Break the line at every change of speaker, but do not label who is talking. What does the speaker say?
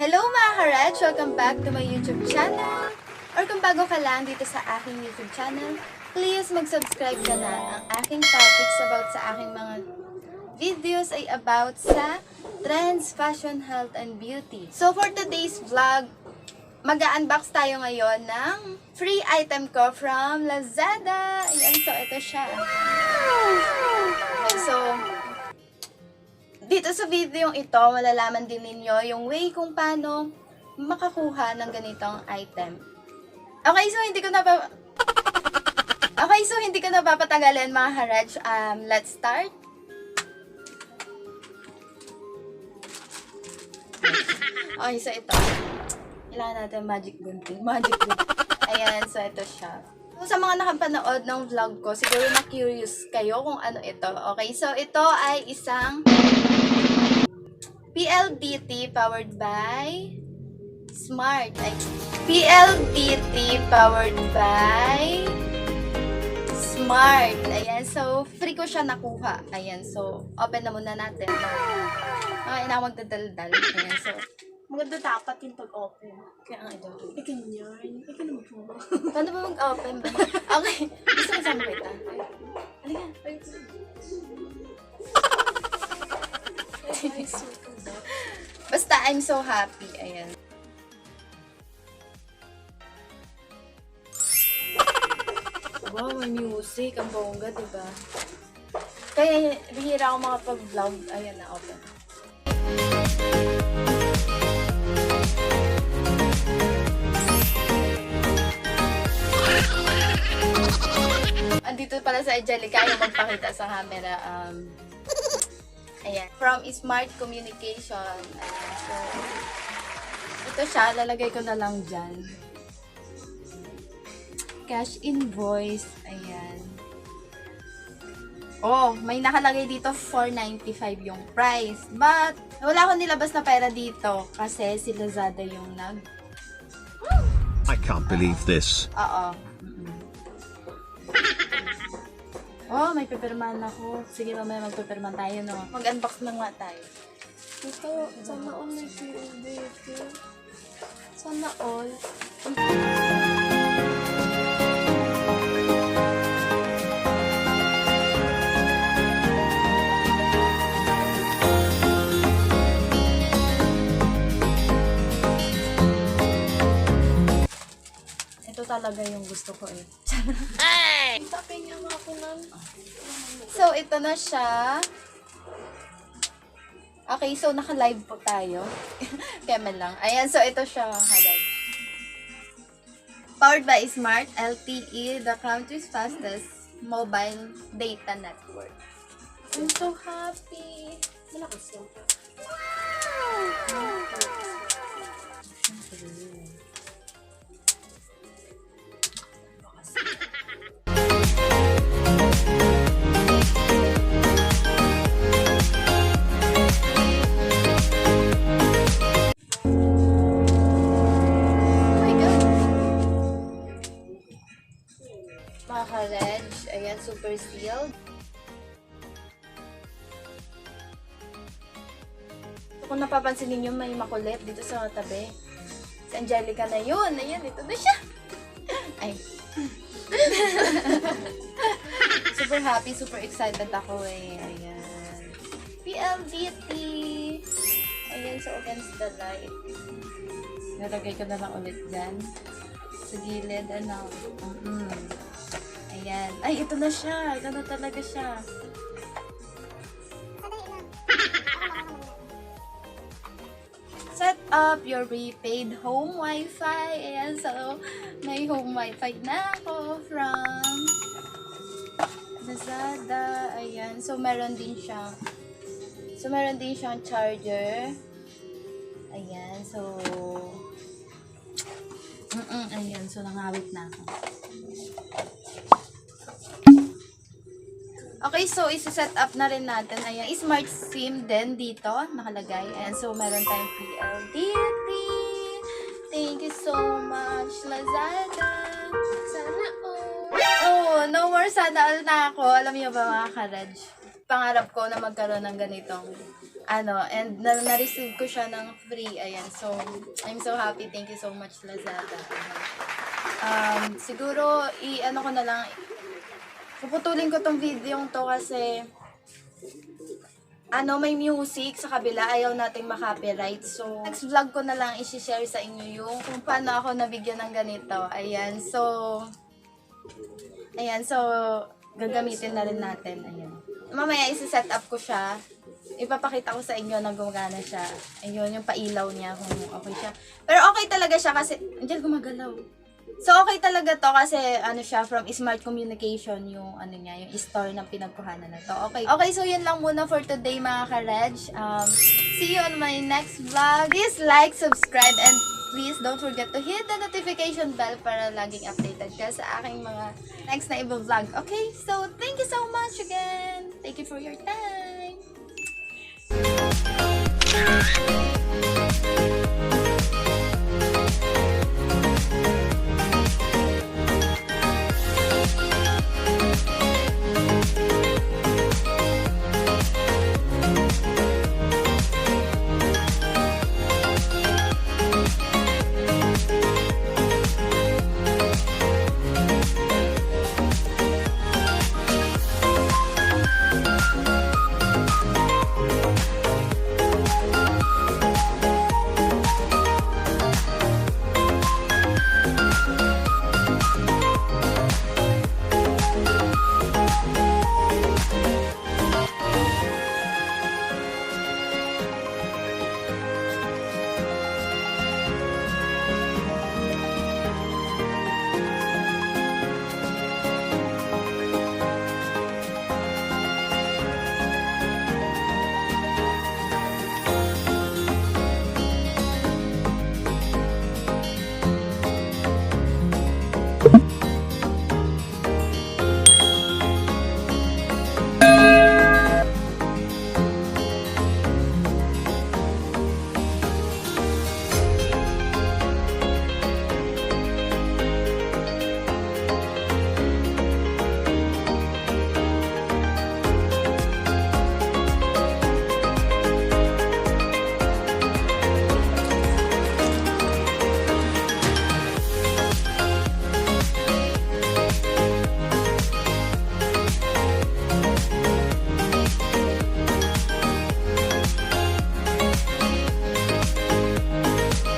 Hello mga ka-Redch! Welcome back to my YouTube channel! Or kung bago ka lang dito sa aking YouTube channel, please mag-subscribe ka na. Ang aking topics about sa aking mga videos ay about sa trends, fashion, health, and beauty. So for today's vlog, mag-unbox tayo ngayon ng free item ko from Lazada. Ayan, so ito siya. Okay, so dito sa video ito, malalaman din ninyo yung way kung paano makakuha ng ganitong item. Okay, so hindi ko na papatagalin mga ka-Redch. Let's start. Okay, so ito. Kailangan natin magic gunting. Ayan, so ito siya. So, sa mga nakapanood ng vlog ko, siguro na-curious kayo kung ano ito. Okay, so ito ay isang PLDT powered by Smart. PLDT powered by Smart. Ayan, so free ko siya nakuha. Ayan, so open na muna natin. Okay, na ako magdadaldal. Ayan, so
maganda dapat yung pag-open.
kaya ang ito.
Ganyan. Ikaw naman po.
Paano ba mag-open ba? Okay, gusto mo sama kita? Halika. Basta I'm so happy. Ayan. Wow, may music. Ang bongga, diba? Kaya bihira ako makapag-vlog. Ayan na, open. Andito pala sa Angelica yung magpakita sa camera. Ayan. From Smart Communication. Ayan. So, ito siya. Lalagay ko na lang dyan. Cash invoice. Ayan. Oh, may nakalagay dito 495 yung price. But, wala akong nilabas na pera dito. Kasi si Lazada yung
I can't believe this.
Oo. Oh, may pepperman ako. Sige, mamaya magpepperman tayo, no? Mag-unbox na nga tayo.
Ito, sana all may PLDT. Sana all.
Ito talaga yung gusto ko eh.
Tapin niya mga kunan.
So, ito na siya. Okay, so naka-live po tayo. Kaya lang. Ayan, so ito siya. Live. Powered by Smart LTE, the country's fastest mobile data network.
I'm so happy. Malakas lang.
Mga ka-Redch, ayan, super sealed. So, kung napapansin ninyo, may makulit dito sa tabi. Si Angelica na yun. Ayan, ito na siya. Ay. Super happy, super excited ako eh. Ayan. PLDT. Ayan, so against the light. Nalagay ko na lang ulit dyan. Sa gilid, ano. Ayan. Ay, ito na siya. Ito na talaga siya. Set up your prepaid home Wi-Fi. Ayan, so may home Wi-Fi na ako from Lazada. Ayan, so meron din siyang charger. Ayan, so ayan, so nangawit na ako. Okay, so isi-set up na rin natin. Ayan, smart SIM din dito nakalagay. Ayan, so meron tayong PLDT. Thank you so much, Lazada.
Sana all.
Oh, no more sana all na ako. Alam niyo ba mga ka-Redch? pangarap ko na magkaroon ng ganitong and na-receive ko siya ng free. Ayan, so I'm so happy. Thank you so much, Lazada. Siguro ko na lang, puputulin ko tong video to kasi may music sa kabila, ayaw nating makopyright. So, next vlog ko na lang i-share sa inyo yung kung paano ako nabigyan ng ganito. Ayan, so gagamitin na rin natin. Ayan. Mamaya isi-set up ko siya. Ipapakita ko sa inyo na gumagana siya. Ayun, yung pailaw niya kung okay siya. Pero okay talaga siya kasi, Angel, gumagalaw. So, okay talaga to kasi, siya, from Smart Communication, yung, yung store ng pinagkuhanan na to. Okay. Okay, so yun lang muna for today, mga ka-Redch. See you on my next vlog. Please like, subscribe, and please don't forget to hit the notification bell para laging updated ka sa aking mga next na iba vlog. Okay, so thank you so much again. Thank you for your time.